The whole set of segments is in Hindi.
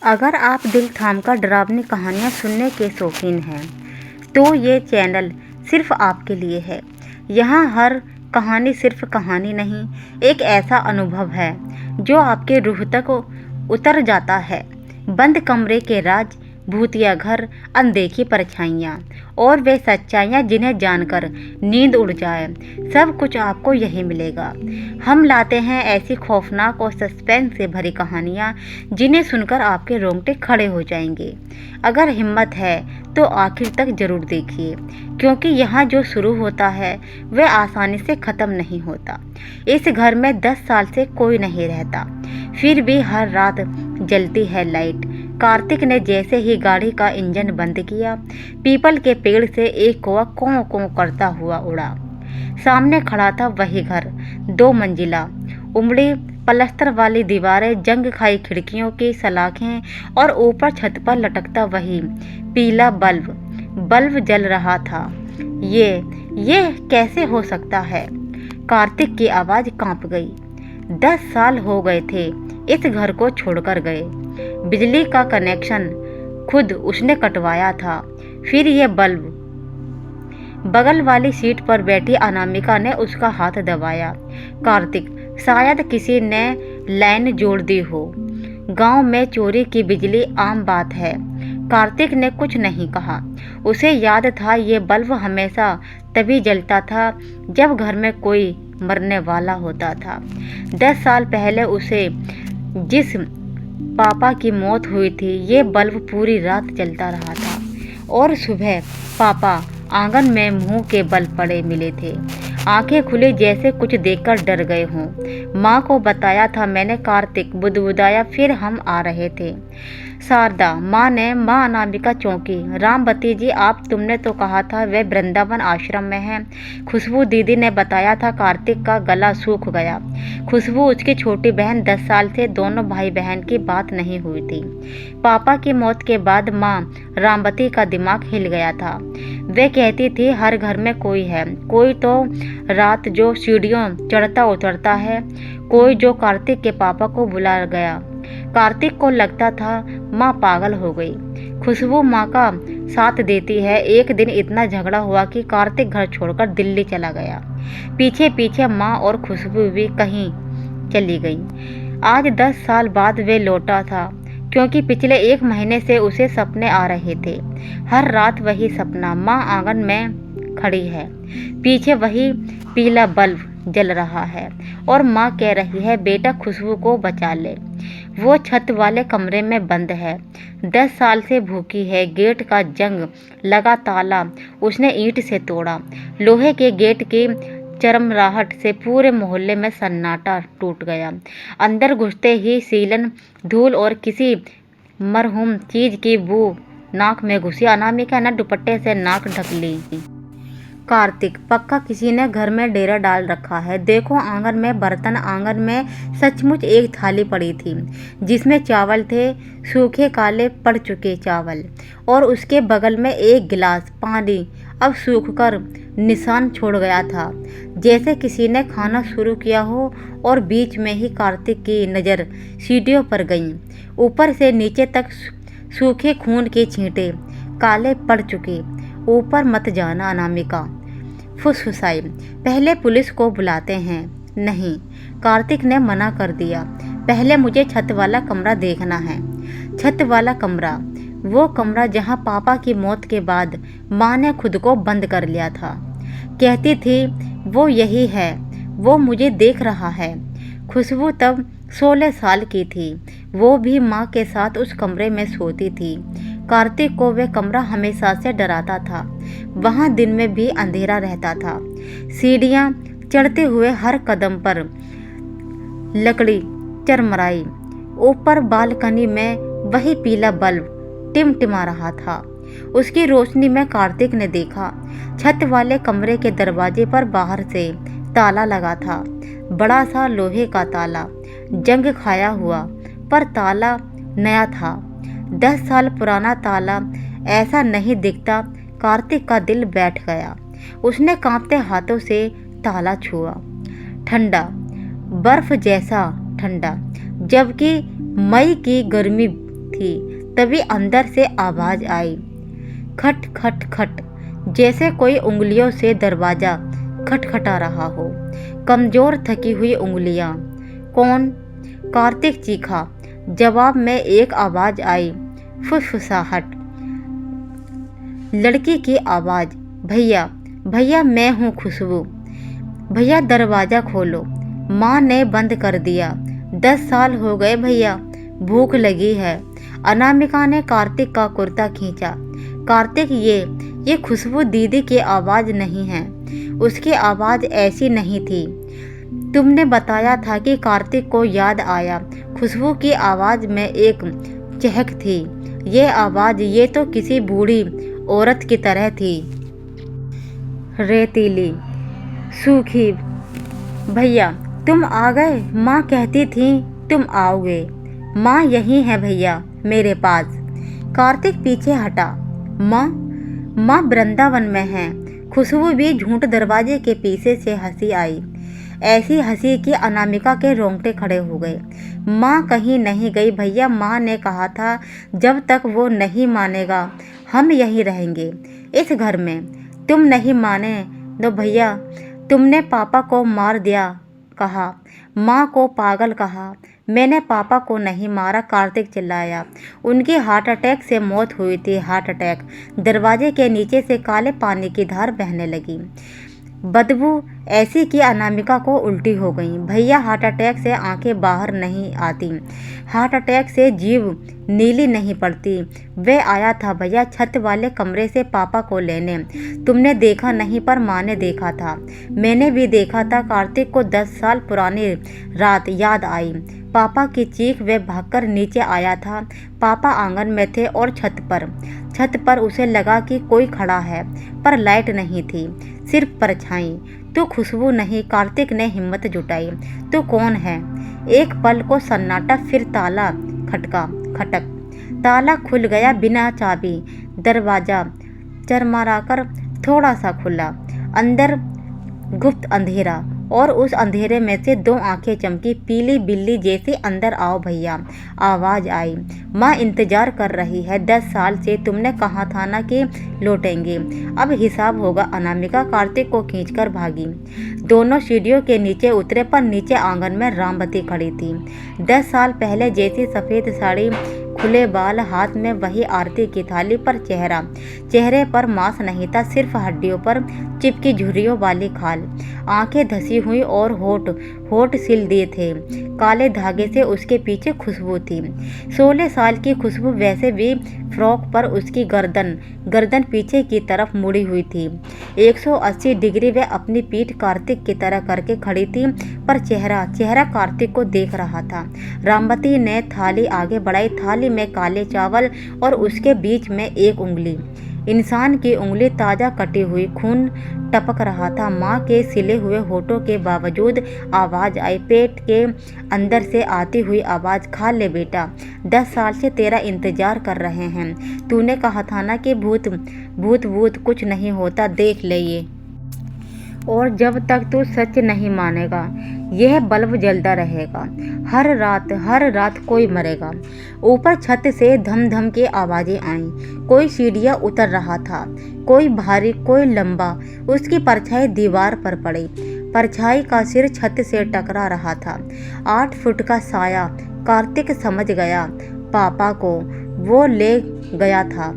अगर आप दिल थामकर डरावनी कहानियाँ सुनने के शौकीन हैं तो ये चैनल सिर्फ आपके लिए है। यहाँ हर कहानी सिर्फ कहानी नहीं, एक ऐसा अनुभव है जो आपके रूह तक उतर जाता है। बंद कमरे के राज, भूतिया घर, अनदेखी परछाइयाँ और वे सच्चाइयाँ जिन्हें जानकर नींद उड़ जाए, सब कुछ आपको यही मिलेगा। हम लाते हैं ऐसी खौफनाक और सस्पेंस से भरी कहानियाँ जिन्हें सुनकर आपके रोंगटे खड़े हो जाएंगे। अगर हिम्मत है तो आखिर तक ज़रूर देखिए, क्योंकि यहाँ जो शुरू होता है वह आसानी से ख़त्म नहीं होता। इस घर में 10 साल से कोई नहीं रहता, फिर भी हर रात जलती है लाइट। कार्तिक ने जैसे ही गाड़ी का इंजन बंद किया, पीपल के पेड़ से एक कौवा कों कों करता हुआ उड़ा। सामने खड़ा था वही घर, 2 मंजिला, उमड़ी पलस्तर वाली दीवारें, जंग खाई खिड़कियों की सलाखें और ऊपर छत पर लटकता वही पीला बल्ब जल रहा था। ये कैसे हो सकता है? कार्तिक की आवाज़ कांप गई। 10 साल हो गए थे इस घर को छोड़कर गए। बिजली का कनेक्शन खुद उसने कटवाया था। फिर ये बल्ब। बगल वाली सीट पर बैठी अनामिका ने उसका हाथ दबाया। कार्तिक, शायद किसी ने लाइन जोड़ दी हो। गांव में चोरी की बिजली आम बात है। कार्तिक ने कुछ नहीं कहा। उसे याद था ये बल्ब हमेशा तभी जलता था जब घर में कोई मरने वाला होता था। 10 साल पहले उसे जिस पापा की मौत हुई थी, ये बल्ब पूरी रात जलता रहा था और सुबह पापा आंगन में मुंह के बल पड़े मिले थे, आंखें खुली जैसे कुछ देखकर डर गए हों। माँ को बताया था मैंने, कार्तिक बुदबुदाया। फिर हम आ रहे थे। शारदा माँ ने। माँ अनामिका चौंकी। रामवती जी, आप, तुमने तो कहा था वे वृंदावन आश्रम में हैं। खुशबू दीदी ने बताया था। कार्तिक का गला सूख गया। खुशबू उसकी छोटी बहन, 10 साल से दोनों भाई बहन की बात नहीं हुई थी। पापा की मौत के बाद माँ रामवती का दिमाग हिल गया था। वे कहती थी हर घर में कोई है, कोई तो रात जो सीढ़ियों चढ़ता उतरता है, कोई जो कार्तिक के पापा को बुला गया। कार्तिक को लगता था माँ पागल हो गई। खुशबू माँ का साथ देती है। एक दिन इतना झगड़ा हुआ कि कार्तिक घर छोड़कर दिल्ली चला गया। पीछे पीछे माँ और खुशबू भी कहीं चली गई। आज 10 साल बाद वे लौटा था, क्योंकि पिछले 1 महीने से उसे सपने आ रहे थे। हर रात वही सपना। माँ आंगन में खड़ी है, पीछे वही पीला बल्ब जल रहा है और माँ कह रही है बेटा खुशबू को बचा ले। वो छत वाले कमरे में बंद है, 10 साल से भूखी है। गेट का जंग लगा ताला उसने ईंट से तोड़ा। लोहे के गेट की चरमराहट से पूरे मोहल्ले में सन्नाटा टूट गया। अंदर घुसते ही सीलन, धूल और किसी मरहूम चीज की बू नाक में घुसी। अनामिका ने दुपट्टे से नाक ढक ली। कार्तिक, पक्का किसी ने घर में डेरा डाल रखा है। देखो आंगन में बर्तन। आंगन में सचमुच एक थाली पड़ी थी जिसमें चावल थे, सूखे काले पड़ चुके चावल, और उसके बगल में एक गिलास पानी अब सूखकर निशान छोड़ गया था, जैसे किसी ने खाना शुरू किया हो। और बीच में ही कार्तिक की नज़र सीढ़ियों पर गई। ऊपर से नीचे तक सूखे खून के छींटे काले पड़ चुके। ऊपर मत जाना अनामिका, फुसफुसाई। पहले पुलिस को बुलाते हैं। नहीं, कार्तिक ने मना कर दिया। पहले मुझे छत वाला कमरा देखना है। छत वाला कमरा, वो कमरा जहां पापा की मौत के बाद माँ ने खुद को बंद कर लिया था। कहती थी वो यही है, वो मुझे देख रहा है। खुशबू तब 16 साल की थी। वो भी माँ के साथ उस कमरे में सोती थी। कार्तिक को वह कमरा हमेशा से डराता था। वहाँ दिन में भी अंधेरा रहता था। सीढ़ियाँ चढ़ते हुए हर कदम पर लकड़ी चरमराई। ऊपर बालकनी में वही पीला बल्ब टिमटिमा रहा था। उसकी रोशनी में कार्तिक ने देखा छत वाले कमरे के दरवाजे पर बाहर से ताला लगा था। बड़ा सा लोहे का ताला, जंग खाया हुआ, पर ताला नया था। 10 साल पुराना ताला ऐसा नहीं दिखता। कार्तिक का दिल बैठ गया। उसने कांपते हाथों से ताला छुआ। ठंडा, बर्फ जैसा ठंडा, जबकि मई की गर्मी थी तभी अंदर से आवाज आई, खट खट खट, जैसे कोई उंगलियों से दरवाजा खटखटा रहा हो, कमजोर थकी हुई उंगलियां। कौन? कार्तिक चीखा। जवाब में एक आवाज आई, फुसफुसाहट। लड़की की आवाज, भैया भैया मैं हूँ खुशबू, भैया दरवाजा खोलो। माँ ने बंद कर दिया। 10 साल हो गए भैया, भूख लगी है। अनामिका ने कार्तिक का कुर्ता खींचा। कार्तिक, ये खुशबू दीदी की आवाज नहीं है। उसकी आवाज ऐसी नहीं थी। तुमने बताया था कि कार्तिक को याद आया। खुशबू की आवाज में एक चहक थी। ये आवाज ये तो किसी बूढ़ी औरत की तरह थी, रेतीली, सूखी। भैया तुम आ गए, माँ कहती थी तुम आओगे। माँ यही है भैया, मेरे पास। कार्तिक पीछे हटा। माँ वृंदावन में है। खुशबू भी झूठ दरवाजे के पीछे से हंसी आई, ऐसी हंसी कि अनामिका के रोंगटे खड़े हो गए। माँ कहीं नहीं गई भैया, माँ ने कहा था जब तक वो नहीं मानेगा हम यहीं रहेंगे इस घर में। तुम नहीं माने तो भैया, तुमने पापा को मार दिया कहा, माँ को पागल कहा। मैंने पापा को नहीं मारा, कार्तिक चिल्लाया। उनकी हार्ट अटैक से मौत हुई थी, हार्ट अटैक। दरवाजे के नीचे से काले पानी की धार बहने लगी, बदबू ऐसी कि अनामिका को उल्टी हो गई। भैया हार्ट अटैक से आंखें बाहर नहीं आती, हार्ट अटैक से जीभ नीली नहीं पड़ती। वे आया था भैया छत वाले कमरे से पापा को लेने। तुमने देखा नहीं पर माँ ने देखा था, मैंने भी देखा था। कार्तिक को 10 साल पुरानी रात याद आई। पापा की चीख, वे भागकर नीचे आया था। पापा आंगन में थे और छत पर उसे लगा कि कोई खड़ा है, पर लाइट नहीं थी, सिर्फ परछाई। तो खुशबू नहीं, कार्तिक ने हिम्मत जुटाई। तो कौन है? एक पल को सन्नाटा, फिर ताला खटक। ताला खुल गया बिना चाबी। दरवाजा चरमराकर थोड़ा सा खुला। अंदर गुप्त अंधेरा, और उस अंधेरे में से 2 आंखें चमकी, पीली बिल्ली जैसी। अंदर आओ भैया, आवाज आई। माँ इंतजार कर रही है। 10 साल से तुमने कहा था ना कि लौटेंगे, अब हिसाब होगा। अनामिका कार्तिक को खींचकर भागी। दोनों सीढ़ियों के नीचे उतरे, पर नीचे आंगन में रामवती खड़ी थी। 10 साल पहले जैसी, सफ़ेद साड़ी, खुले बाल, हाथ में वही आरती की थाली, पर चेहरे पर मांस नहीं था, सिर्फ हड्डियों पर चिपकी झुर्रियों वाली खाल। आंखें धसी हुई और होठ सिल दिए थे काले धागे से। उसके पीछे खुशबू थी, 16 साल की खुशबू। वैसे भी फ्रॉक पर उसकी गर्दन पीछे की तरफ मुड़ी हुई थी। 180 डिग्री वे अपनी पीठ कार्तिक की तरह करके खड़ी थी, पर चेहरा कार्तिक को देख रहा था। रामवती ने थाली आगे बढ़ाई। थाली में काले चावल और उसके बीच में एक उंगली, इंसान की उंगली, ताज़ा कटी हुई। खून टपक रहा था। माँ के सिले हुए होठों के बावजूद आवाज़ आई, पेट के अंदर से आती हुई आवाज़, खा ले बेटा, 10 साल से तेरा इंतजार कर रहे हैं। तूने कहा था ना कि भूत कुछ नहीं होता, देख ले ये। और जब तक तू सच नहीं मानेगा, यह बल्ब जलता रहेगा। हर रात कोई मरेगा। ऊपर छत से धम धम की आवाज़ें आईं। कोई सीढ़ियाँ उतर रहा था, कोई भारी, कोई लंबा। उसकी परछाई दीवार पर पड़ी। परछाई का सिर छत से टकरा रहा था। 8 फुट का साया। कार्तिक समझ गया, पापा को वो ले गया था,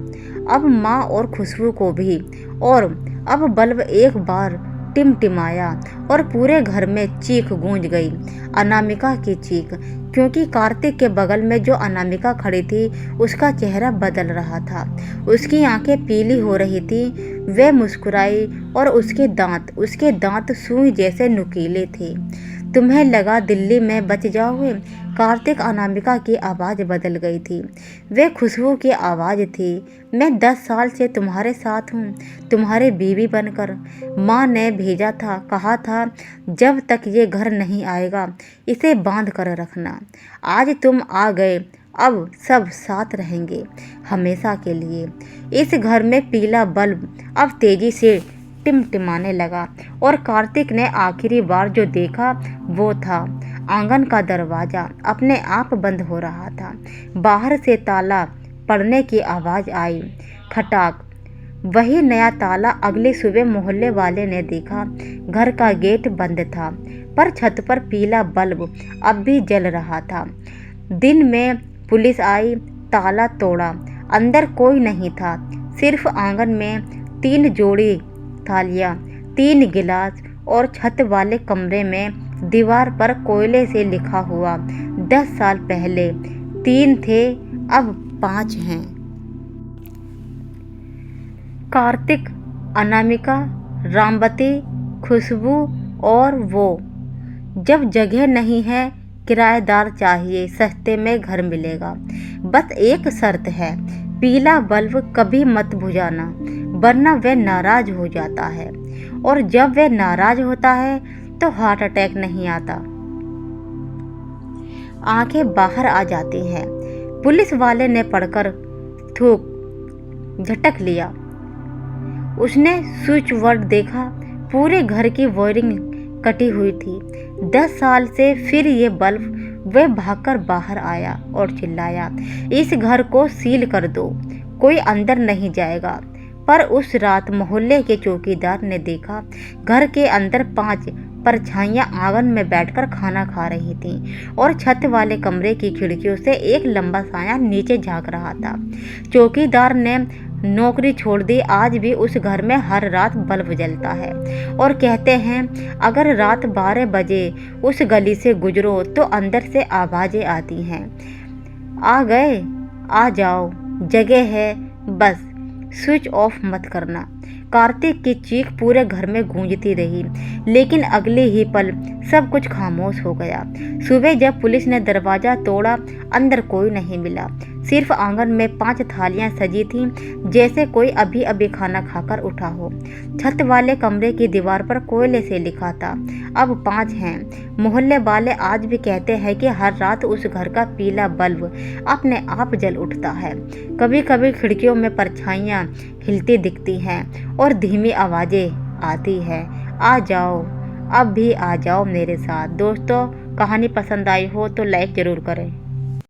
अब माँ और खुशबू को भी। और अब बल्ब एक बार टिमटिमाया और पूरे घर में चीख गूंज गई, अनामिका की चीख। क्योंकि कार्तिक के बगल में जो अनामिका खड़ी थी, उसका चेहरा बदल रहा था। उसकी आंखें पीली हो रही थी। वह मुस्कुराई और उसके दांत सुई जैसे नुकीले थे। तुम्हें लगा दिल्ली में बच जाओगे? कार्तिक, अनामिका की आवाज़ बदल गई थी। वे खुशबू की आवाज़ थी। मैं 10 साल से तुम्हारे साथ हूँ, तुम्हारे बीवी बनकर। माँ ने भेजा था, कहा था जब तक ये घर नहीं आएगा इसे बांध कर रखना। आज तुम आ गए, अब सब साथ रहेंगे हमेशा के लिए। इस घर में पीला बल्ब अब तेजी से टिमटिमाने लगा और कार्तिक ने आखिरी बार जो देखा वो था आंगन का दरवाज़ा अपने आप बंद हो रहा था। बाहर से ताला पड़ने की आवाज़ आई, खटाक। वही नया ताला। अगली सुबह मोहल्ले वाले ने देखा, घर का गेट बंद था, पर छत पर पीला बल्ब अब भी जल रहा था। दिन में पुलिस आई, ताला तोड़ा, अंदर कोई नहीं था, सिर्फ आंगन में 3 जोड़ी थालियाँ, 3 गिलास और छत वाले कमरे में दीवार पर कोयले से लिखा हुआ, 10 साल पहले 3 थे, अब 5 हैं। कार्तिक, अनामिका, रामवती, खुशबू और वो। जब जगह नहीं है, किराएदार चाहिए, सस्ते में घर मिलेगा। बस एक शर्त है, पीला बल्ब कभी मत बुझाना, वरना वह नाराज हो जाता है, और जब वह नाराज होता है तो हार्ट अटैक नहीं आता। आंखें बाहर आ जाती हैं। पुलिस वाले ने पढ़कर थूक झटक लिया। उसने स्विच बोर्ड देखा, पूरे घर की वायरिंग कटी हुई थी। 10 साल से फिर ये बल्ब। वह भागकर बाहर आया और चिल्लाया, इस घर को सील कर दो, कोई अंदर नहीं जाएगा। पर उस रात मोहल्ले के चौकीदार ने देखा, घर के अंदर 5 परछाइयां आंगन में बैठकर खाना खा रही थीं, और छत वाले कमरे की खिड़कियों से एक लंबा साया नीचे झांक रहा था। चौकीदार ने नौकरी छोड़ दी। आज भी उस घर में हर रात बल्ब जलता है, और कहते हैं अगर रात 12 बजे उस गली से गुजरो तो अंदर से आवाज़ें आती हैं, आ गए, आ जाओ, जगह है, बस स्विच ऑफ मत करना। कार्तिक की चीख पूरे घर में गूंजती रही, लेकिन अगले ही पल सब कुछ खामोश हो गया। सुबह जब पुलिस ने दरवाज़ा तोड़ा, अंदर कोई नहीं मिला, सिर्फ आंगन में 5 थालियां सजी थीं, जैसे कोई अभी अभी खाना खाकर उठा हो। छत वाले कमरे की दीवार पर कोयले से लिखा था, अब 5 हैं। मोहल्ले वाले आज भी कहते हैं कि हर रात उस घर का पीला बल्ब अपने आप जल उठता है। कभी कभी खिड़कियों में परछाइयाँ हिलती दिखती हैं और धीमी आवाज़ें आती है, आ जाओ, अब भी आ जाओ मेरे साथ। दोस्तों, कहानी पसंद आई हो तो लाइक ज़रूर करें।